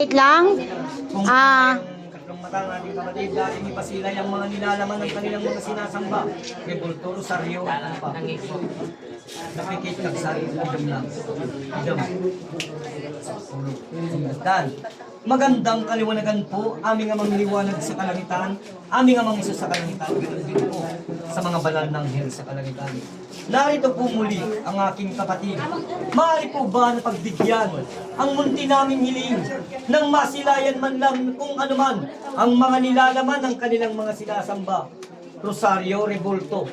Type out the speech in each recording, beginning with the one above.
Wait lang. Kung yung katlong mata ng ating kapatid, dahil ipasila yung mga nilalaman ng kanilang mga sinasamba. Rebulto, Rosario, ano pa? Napikit kagsari, idam lang. Idam. Dan. Magandang kaliwanagan po, aming amang liwanag sa kalangitan, aming amang Isus sa kalangitan, ganoon din po sa mga banal ng hell sa kalangitan. Narito po muli ang aking kapatid. Maaari po ba na pagbigyan ang munti naming hiling nang masilayan man lang kung anuman ang mga nilalaman ng kanilang mga sinasamba? Rosario, Rebulto.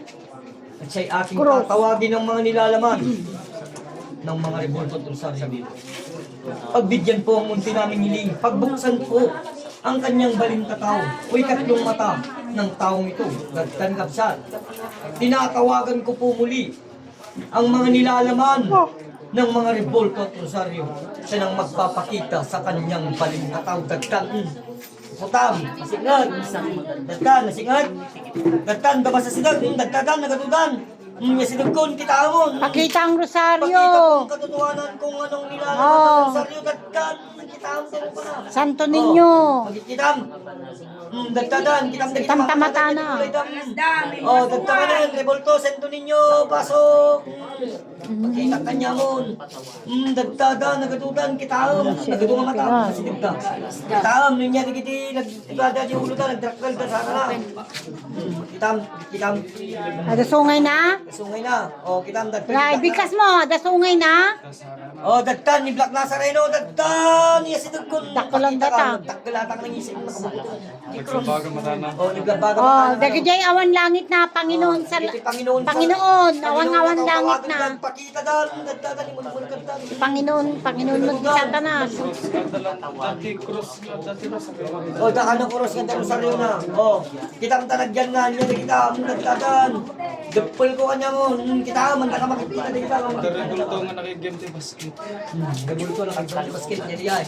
At siya'y aking tatawagin ng mga nilalaman ng mga Rebulto at Rosario dito. Pagbigyan po ang munti naming hiling, pagbuksan po ang kanyang balintataw o ikatlong mata ng taong ito, Dagtan Kapsat. Tinatawagan ko po muli ang mga nilalaman ng mga Rebulto at Rosario. Siya nang magpapakita sa kanyang balintataw, Dagtan. Putam, masingat, Dagtan, nasingat, Dagtan, gabasa sidag, Dagtan, nagatudan. Yasinugkon kita amon. Pakita ang rosaryo. Pakita kong katotohanan kung anong nilalaman ng Rosario, Dagtan. Kita amon pa na. Santo ninyo. Magkikitam. Dagtadan, kitam na kitam. Tamtamata na. Oh, dagtadan, Rebulto, Santo ninyo, pasok. Pakita kanya mon. Dagtadan, nagatudan, kitaam. Nagadunga mata, nasinigda. Kitaam, ninya digiti, nagdada di ulo ta, nagdrakal ta sana na. Kitam. Ada sungay na? Sungay na. Oh, kitam dagtan. Ray, bikas mo. Ada sungay na? Oh, dagtan ni Black Nazareno, dagtan. Yes, dagkon. Dakulang data. Dagkalata ng isip mo nakabuto. Naglabaga mata na. Oh, naglabaga Oh, mata na. dagajay awan langit na Panginoon sa Panginoon. Panginoon, awan-awan langit na. Pakita dal, dagtan ni mo kanta. Panginoon mag-Satanas. Dati cross na, dati na sa kanya. Oh, daka ng oras ka Rosario na. Oh, kitang talagyan na niya kita, dagtagan. Depol ko kanya mo, kita man ka makikita kita. Rebulto nga nakigame tayo basket. Gabulto na kagpapit basket niya diyan.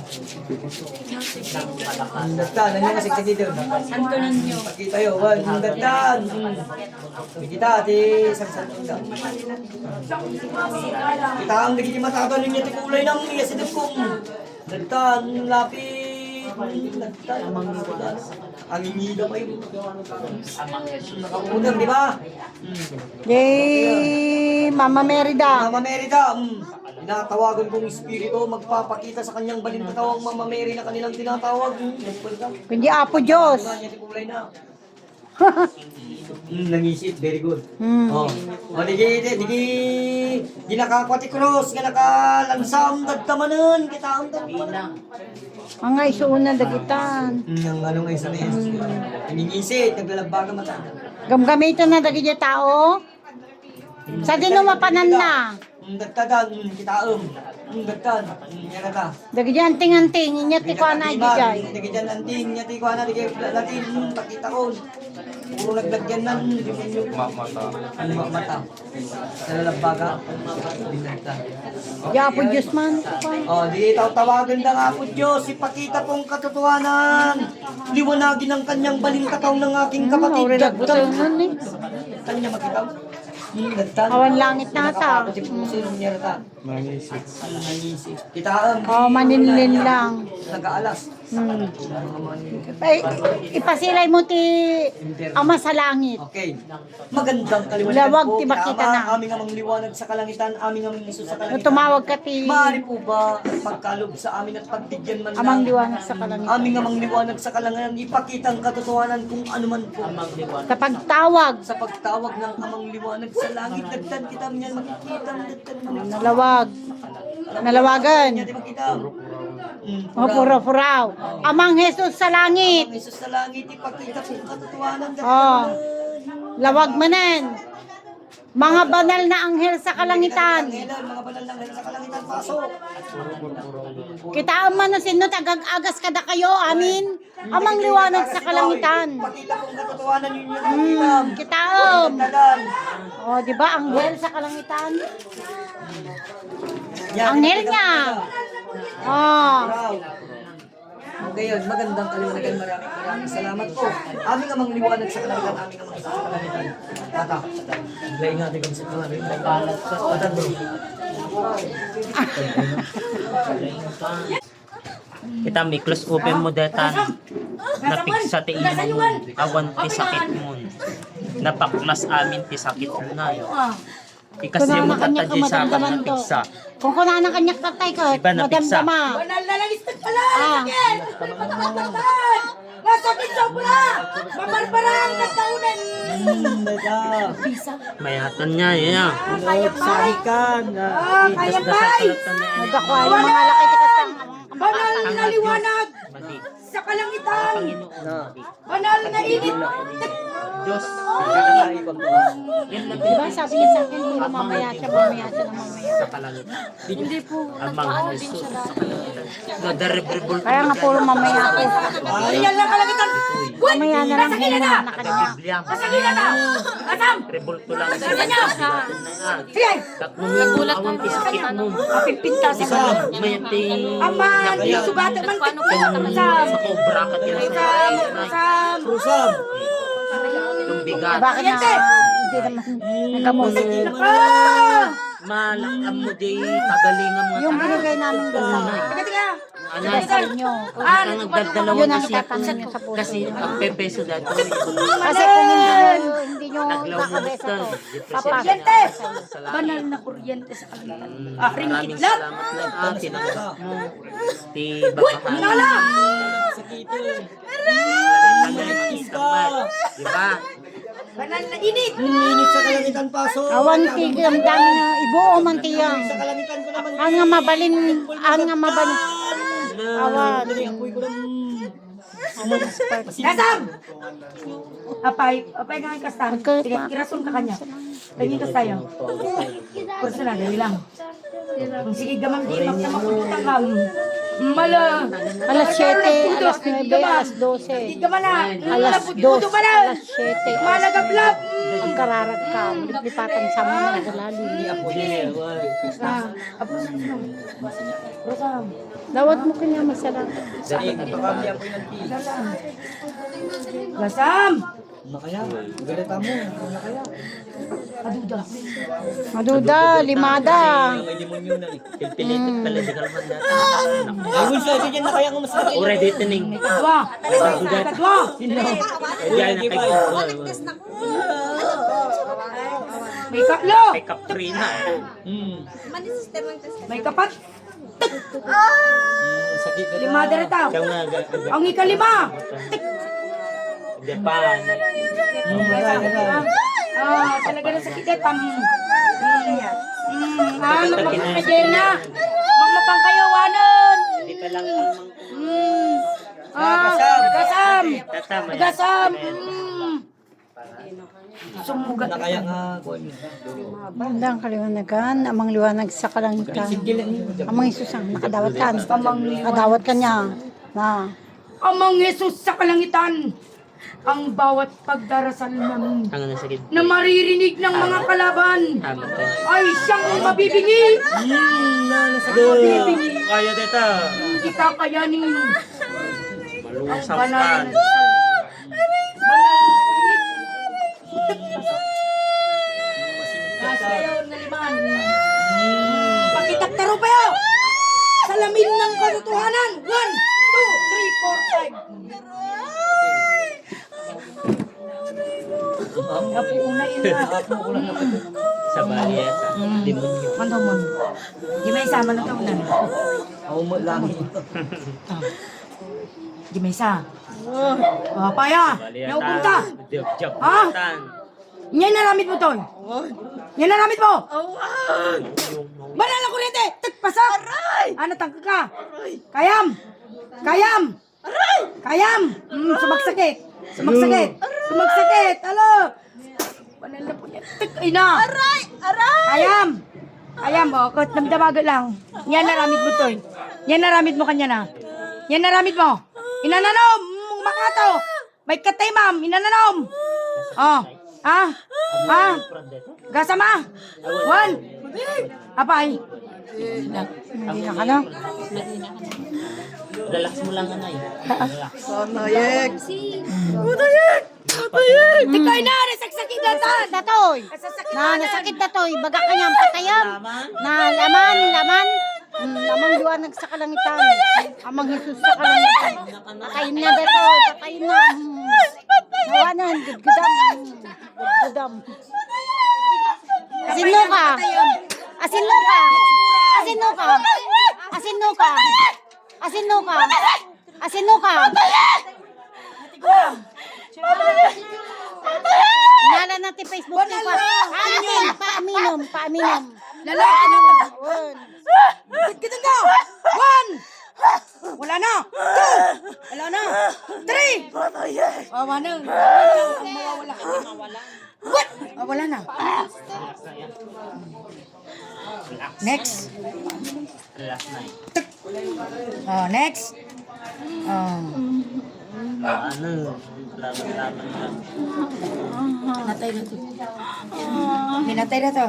Dagtan, nanyo kasi dito. Santo ninyo. Pakita yo, dagtan. Kita di santo daw. Kita ang nagiging matataw ninyo ti kulay ng iya si Dugkong. Dagtan, lapit. Dagtan, ang ingida pa yun. Nakapunag, di ba? Yay, Mama Merida. Mama Merida, tinatawagan kong espiritu, magpapakita sa kanyang balintataw ang Mama Mary na kanilang tinatawag. Kundi Apo Diyos. Kulay na. Nangisip, very good. Oh, di nakakwati cross, nga nakalansam, dagtamanan, kita ang dagtamanan. Mga isuuna dagitan. Ang ano nga isa na yan. Nangingisip, naglalagbaga mata. Gamgamitan na dagiti tao. Sa dinumapanan na. Dagtagan, kita dagtan, yarata. Dagiti anting-anting, inya ti ko na ijay. Nagigyan anting, nyati ko na, latin, pakita ko. Puro naglagyan na, Mata. mata. Sa lalagbaga, binagta. Di Apo Diyos man. Oh, di tawagan na nga po Diyos, ipakita pong katotohanan. Liwanagin ang kanyang balintataw ng aking kapatid. Dagtan nun eh. Kanya makitaw. Dagtan. Awan langit na ata. Nakakapatid po sa inyong yarata. Nangisip. Nangisip. Kita Oh, maninlin lang. nag-aalas. Ay, ipasilay mo ti Ama sa langit. Okay. Magandang kaliwanagan Lawag, po. tiba kita na. Aming amang liwanag sa kalangitan, aming amang Isus sa kalangitan. Tumawag ka ti Maaari po ba pagkalob sa amin at pagbigyan man Amang lang liwanag sa kalangitan. aming amang liwanag sa kalangitan, ipakita ang katotohanan kung ano man po. Kapag tawag, Sa pagtawag ng amang liwanag sa langit, dagdag kita niyan, makikita ang dagdag mo. nalawag. Nalawagan. Niya di makita. O puro-puraw. Amang Jesus sa langit. Ang Isus sa langit, ipakita po ang katotohanan. Oh. Lawag manan. Mga banal na anghel sa kalangitan. Mga banal ng sa kalangitan, pasok. Kita man sino tagag-agas kada kayo, amin. Amang liwanag sa kalangitan. Pakita kung katotohanan yun yung Kita Dagan. Oh, di ba anghel sa kalangitan? Yan, Anghel ipakita niya. mo na. Oh. Wow. Okay yun, magandang kaliwanagan. Maraming salamat po. Aming amang liwanag sa kalangitan, aming amang Isus sa kalangitan. Tata, lain nga, di kami sa kalangitan. Tata bro. Kita may close open mo datan. Napig sa tiin mo. Awan ti sakit mo. Napaklas amin ti sakit mo na. Ikasi mo kanya tata di sa madamdaman to. napigsa. Kung kunanan kanya tatay ko, Iba na pigsa. madamdama. Banal na lang istak ka lang! Ah. Sakit! Nasakit sa pula! Mabarbara ang kataunan! Mayatan niya, yan. Sarikan. Kaya bay! Nagkakuha yung mga laki tikas ang Banal na liwanag Mali. sa kalangitan! Panginoon. Banal na init! Diyos. Yan lang Diba sabi niya sa akin, puro mamaya siya na mamaya. sa kalangitan. Hindi po. Amang Jesus sa kalangitan. Nadaribol. Kaya nga puro mamaya ako. Yan lang kalangitan! Mamaya na lang Nasakit na! na kanya. Biblia. Nasakit na! Asam! Rebulto lang sa Nasakit na! Sige! Nagulat awan ti sakit mo. Kapipinta sa Isa lang, may ting... Aman! Sugata man Asam! Sa cobra ka tira sa Asam! Asam! Rusam. itong bigat. Bakit na hindi naman nagamot? Ah! Malakam mo di kagalingan mo. Yung binigay namin doon sa Teka, teka! Anas, sa inyo. kung ang nagdadalawa Yun ang kasi itatanong niyo sa puso. kasi ang pepeso dito. Kasi kung hindi nyo kakabesa to, papasok Kuryente! sa inyo. Banal na kuryente sa kalangitan. Maraming Itlap! salamat na atin ang mo. Ti babahan. Nala! Diba? Banal na init! Init sa kalangitan paso. Awan tig, ang dami na ibuo man tiyang. Sa kalangitan ko naman. Ang nga mabalin, ang nga mabalin. Awan. Apoy ko lang. Kasam! Apay nga yung kasam. Sige, kirason ka kanya. Tingin ka tayo. Personal, dali lang. Sige, gamang di, magkamakutang kam. Mala! Alas 7, alas 9, alas 12. Di ka mana! Alas 2, alas 7. Malagablap! Ang kararat ka, lipatan sa mga nagalalim. Kasam! Dawat mo kanya masarap. Kasam! Nakaya, galita mo. Nakaya. Aduda. Maduda, limada. May demonyo na eh. Pilitit pala di kalman natin. Ay, Wilson, ito dyan na kaya kung mas nakaya. Already tining. Katwa! Katwa! Diyan na kay May kaklo! kay Kaprina. May kapat! Sakit na. Limada rin tao! Ikaw nga Ang ikalima! Japan. Talaga na sakit eh. Magmapangkajer na! Magmapangkayawanan! Hindi pa lang ang Gasam! tatama. Gasam! Sumugat. Nakaya nga. Magandang kaliwanagan, amang liwanag sa kalangitan. Amang Isus ang nakadawat ka. Nakadawat ka niya. Na. Amang Yesus sa kalangitan, ang bawat pagdarasal namin Ang nasakit. na maririnig ng mga kalaban Tama ka. ay siyang mabibingi. Mabibingi. Kaya dito. Hindi kakayanin. Malusang Banal ka. na Kasayaw na liman. Pakitaktaro pa yaw. Salamin ng katotohanan. 1, 2, 3, 4, 5. Napuuna ina. Sa baliya. Demonyo. Mando mo. Di may sama na ito na. Ako mo lang. Di may isa. Paya. Naupunta. Ha? Yan naramit mo to. Yan naramit mo. Banal na kuryente. Tagpasak. Ano tangka ka? Kayam. Kayam. Kayam. Sumagsakit. Sumagsakit. Sumagsakit. Alo. Banal na po yan. Ay na. Kayam. Kayam. O, damdamaga lang. Yan naramit mo to. Yan naramit mo kanya na. Yan naramit mo. Inananom. Makato. May katay ma'am. Inananom. Oh. Ah. Ah. Gasama. 1. Apay. Hindi na ka na. Relax mo lang anay. Relax. Tikay na. Nasaksakit datan. Datoy. Nasasakit Na nasakit datoy. Baga kanya patayan. Na laman. Amang liwanag sa kalangitan. Amang Jesus sa kalangitan. Patayin na dito. Patayin na. Nawanan. Gudgudam. Gudgudam. Asino ka? Asino ka? Asino ka? Asino ka? Asino ka? Asino ka? Nala natin Facebook ni pa. Paaminom, paaminom. Lalaki na to. One. Kita ka! 1! Wala na! 2! Wala na! 3! Wala na. Mawawala ka. What? Wala na. Next. Last night. Next. Ano? Laban-laban lang. Natay na to. Minatay na to.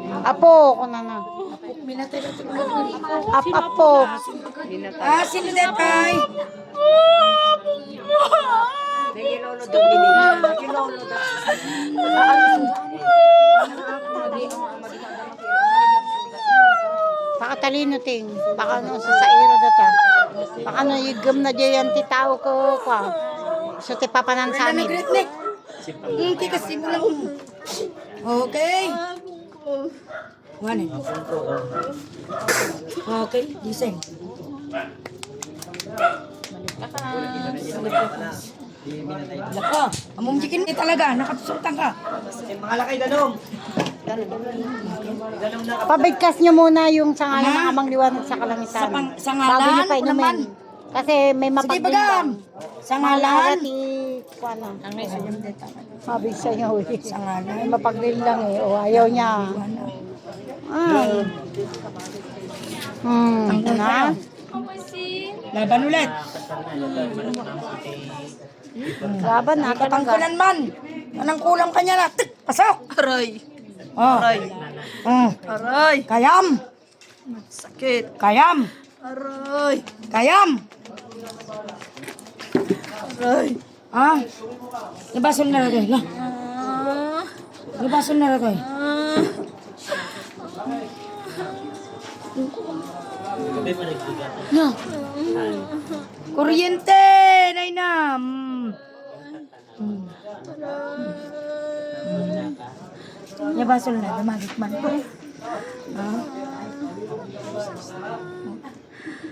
Apo ko na na. Minatay na to. Apo. Sino na tay? Baka talino ting. Baka no sa sairo data. Baka no yugam na diyan ti tao ko kwa. So ti papanan sa amin. Nag-retnik. Hindi kasi mo lang. Okay. One. Okay, gising. Lako, amumjikin ka talaga, nakatusultan ka. Mga lakay ganom. Ganom na. Pabigkas nyo muna yung sangalan ng amang liwanag sa kalangitan. Sa ngalan? Bago nyo pa Ano naman? inumin. Kasi may Sige, bagam. mapagdindang. Sa ngalan? Kuana. Sabi sa inyo eh. Sa ngalan? May mapagdindang eh. O ayaw niya. Na? Laban ulit. Laban na talaga. Katangkulan man. Anong kulang kanya na? Tik, pasok. Aray. Oh. Aray. Kayam. Sakit. Kayam. Aray. Kayam. Aray. Nabasol na rin. Nabasol na rin. No. Kuryente, Naina. Nabasol na, dumagit man.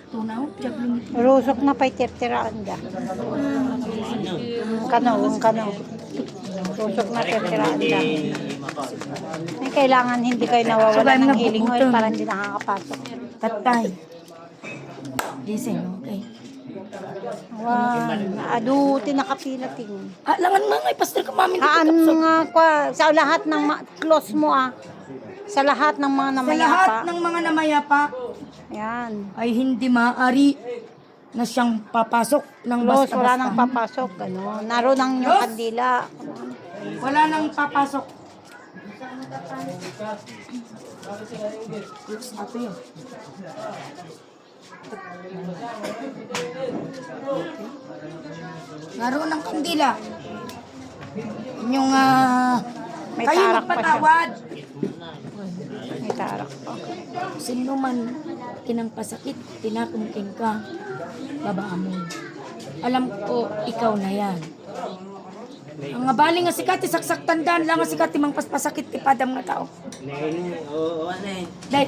Tunaw, jabling. Rusok na pa'y tirtiraan ka. Kano. Rusok na tirtiraan ka. May kailangan hindi kayo nawawala ng healing oil para hindi nakakapasok. Tatay. Gising, okay. Wow, aduti nakapila ting. Langan mga pastor ka mami. Haan nga kwa sa lahat ng close mo sa lahat ng mga Sa lahat namayapa. ng mga namayapa Yan. ay hindi maaari na siyang papasok ng Close, basta-basta. wala nang papasok. Ano. Naroon ang inyong kandila. Wala nang papasok. Ito yun. Naroon ang kandila. Yung May kayo tarak pa siya. magpatawad. May tarak pa. Sino man kinangpasakit, tinapungking ka, babaan mo. Alam ko, ikaw na yan. Ang abali nga sikati saksak tandaan lang nga sikati mang paspasakit ti padam nga tao. Oo, ano eh. Dahil